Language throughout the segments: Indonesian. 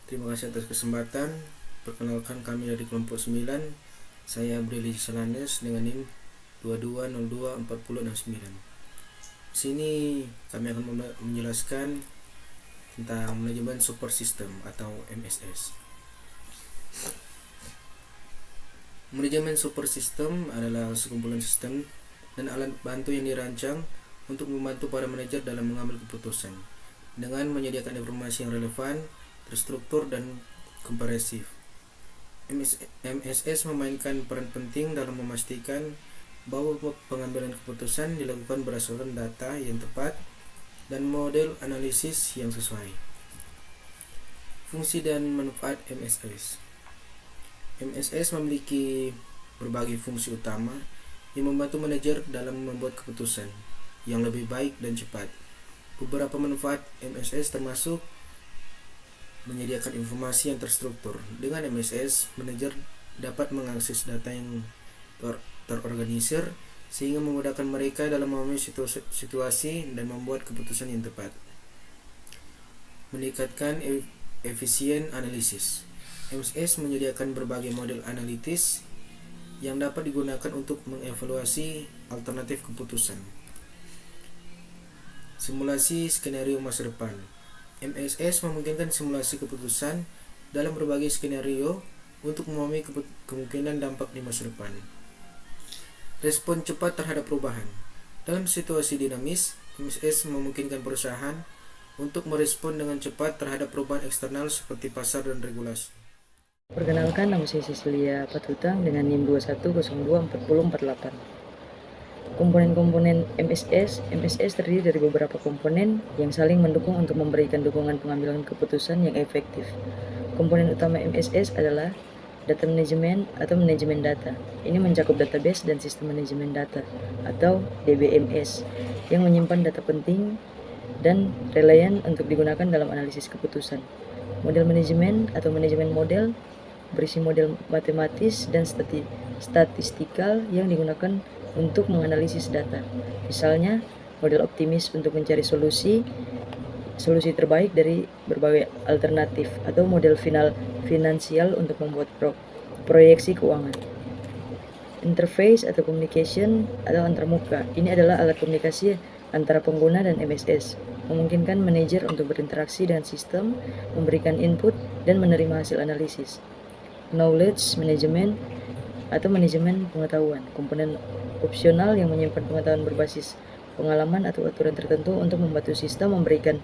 Terima kasih atas kesempatan. Perkenalkan, kami dari kelompok 9. Saya Brili Salanes dengan NIM 22024069. Di sini kami akan menjelaskan tentang manajemen support system atau MSS. Manajemen support system adalah sekumpulan sistem dan alat bantu yang dirancang untuk membantu para manajer dalam mengambil keputusan dengan menyediakan informasi yang relevan, terstruktur, dan komprehensif. MSS memainkan peran penting dalam memastikan bahwa pengambilan keputusan dilakukan berdasarkan data yang tepat dan model analisis yang sesuai. Fungsi dan manfaat MSS. MSS memiliki berbagai fungsi utama yang membantu manajer dalam membuat keputusan yang lebih baik dan cepat. Beberapa manfaat MSS termasuk menyediakan informasi yang terstruktur. Dengan MSS, manajer dapat mengakses data yang terorganisir sehingga memudahkan mereka dalam memahami situasi dan membuat keputusan yang tepat. Meningkatkan efisien analisis. MSS menyediakan berbagai model analitis yang dapat digunakan untuk mengevaluasi alternatif keputusan. Simulasi skenario masa depan. MSS memungkinkan simulasi keputusan dalam berbagai skenario untuk memahami kemungkinan dampak di masa depan. Respon cepat terhadap perubahan. Dalam situasi dinamis, MSS memungkinkan perusahaan untuk merespon dengan cepat terhadap perubahan eksternal seperti pasar dan regulasi. Perkenalkan, nama saya Cecilia Patutang dengan NIM 21024048. Komponen-komponen MSS terdiri dari beberapa komponen yang saling mendukung untuk memberikan dukungan pengambilan keputusan yang efektif. Komponen utama MSS adalah data manajemen atau manajemen data. Ini mencakup database dan sistem manajemen data atau DBMS yang menyimpan data penting dan relevan untuk digunakan dalam analisis keputusan. Model manajemen atau manajemen model berisi model matematis dan statistikal yang digunakan untuk menganalisis data. Misalnya, model optimis untuk mencari solusi terbaik dari berbagai alternatif, atau model finansial untuk membuat proyeksi keuangan. Interface atau communication atau antarmuka. Ini adalah alat komunikasi antara pengguna dan MSS, memungkinkan manajer untuk berinteraksi dengan sistem, memberikan input, dan menerima hasil analisis. Knowledge management atau manajemen pengetahuan, komponen opsional yang menyimpan pengetahuan berbasis pengalaman atau aturan tertentu untuk membantu sistem memberikan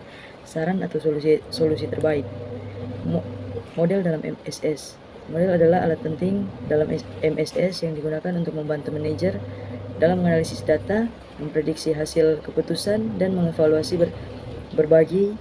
saran atau solusi terbaik. Model dalam MSS. Model adalah alat penting dalam MSS yang digunakan untuk membantu manajer dalam menganalisis data, memprediksi hasil keputusan, dan mengevaluasi berbagi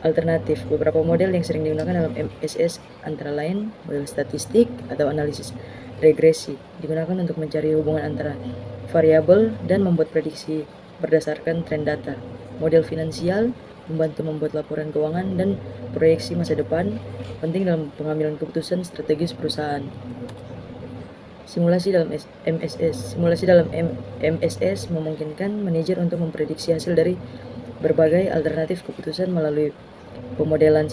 alternatif. Beberapa model yang sering digunakan dalam MSS antara lain model statistik atau analisis regresi, digunakan untuk mencari hubungan antara variabel dan membuat prediksi berdasarkan tren data. Model finansial membantu membuat laporan keuangan dan proyeksi masa depan, penting dalam pengambilan keputusan strategis perusahaan. Simulasi dalam MSS. Simulasi dalam MSS memungkinkan manajer untuk memprediksi hasil dari berbagai alternatif keputusan melalui pemodelan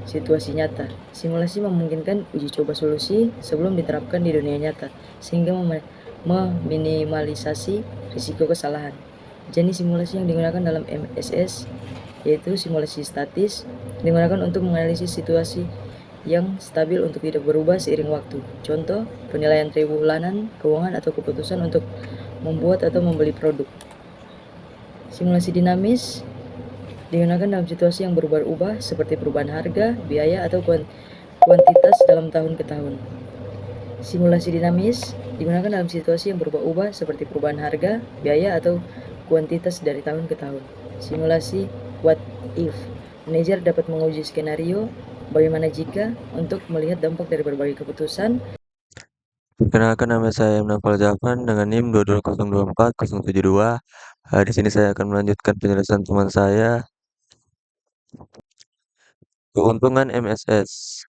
situasi nyata. Simulasi memungkinkan uji coba solusi sebelum diterapkan di dunia nyata, sehingga meminimalisasi risiko kesalahan. Jenis simulasi yang digunakan dalam MSS yaitu simulasi statis, digunakan untuk menganalisis situasi yang stabil untuk tidak berubah seiring waktu. Contoh, penilaian triwulan keuangan atau keputusan untuk membuat atau membeli produk. Simulasi dinamis digunakan dalam situasi yang berubah-ubah seperti perubahan harga, biaya, atau kuantitas dalam tahun ke tahun. Simulasi dinamis digunakan dalam situasi yang berubah-ubah seperti perubahan harga, biaya, atau kuantitas dari tahun ke tahun. Simulasi what if. Manajer dapat menguji skenario bagaimana jika untuk melihat dampak dari berbagai keputusan. Perkenalkan, nama saya Nafal Jafan dengan NIM 22024-072. Di sini saya akan melanjutkan penjelasan teman saya. Keuntungan MSS.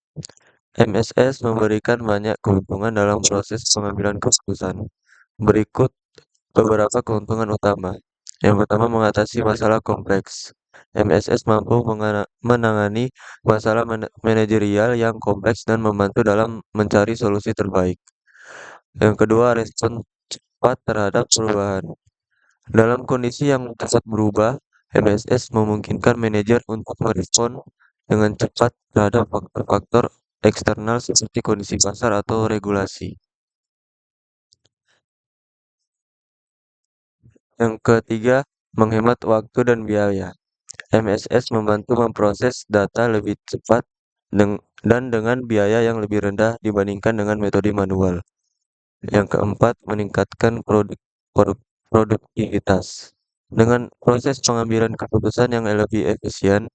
MSS memberikan banyak keuntungan dalam proses pengambilan keputusan. Berikut beberapa keuntungan utama. Yang pertama, mengatasi masalah kompleks. MSS mampu menangani masalah manajerial yang kompleks dan membantu dalam mencari solusi terbaik. Yang kedua, respon cepat terhadap perubahan. Dalam kondisi yang cepat berubah, MSS memungkinkan manajer untuk merespon dengan cepat terhadap faktor-faktor eksternal seperti kondisi pasar atau regulasi. Yang ketiga, menghemat waktu dan biaya. MSS membantu memproses data lebih cepat dan dengan biaya yang lebih rendah dibandingkan dengan metode manual. Yang keempat, meningkatkan produktivitas. Dengan proses pengambilan keputusan yang lebih efisien,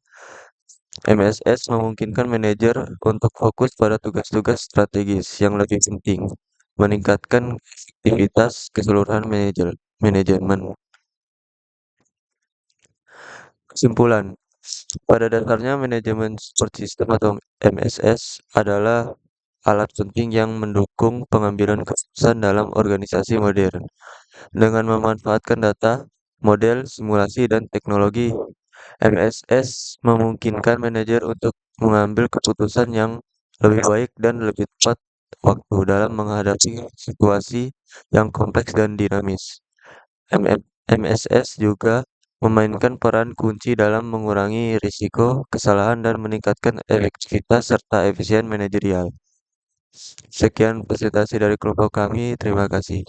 MSS memungkinkan manajer untuk fokus pada tugas-tugas strategis yang lebih penting, meningkatkan efektivitas keseluruhan manajemen. Kesimpulan, pada dasarnya manajemen support system atau MSS adalah alat penting yang mendukung pengambilan keputusan dalam organisasi modern. Dengan memanfaatkan data, model, simulasi, dan teknologi, MSS memungkinkan manajer untuk mengambil keputusan yang lebih baik dan lebih tepat waktu dalam menghadapi situasi yang kompleks dan dinamis. MSS juga memainkan peran kunci dalam mengurangi risiko kesalahan dan meningkatkan efektivitas serta efisien manajerial. Sekian presentasi dari kelompok kami. Terima kasih.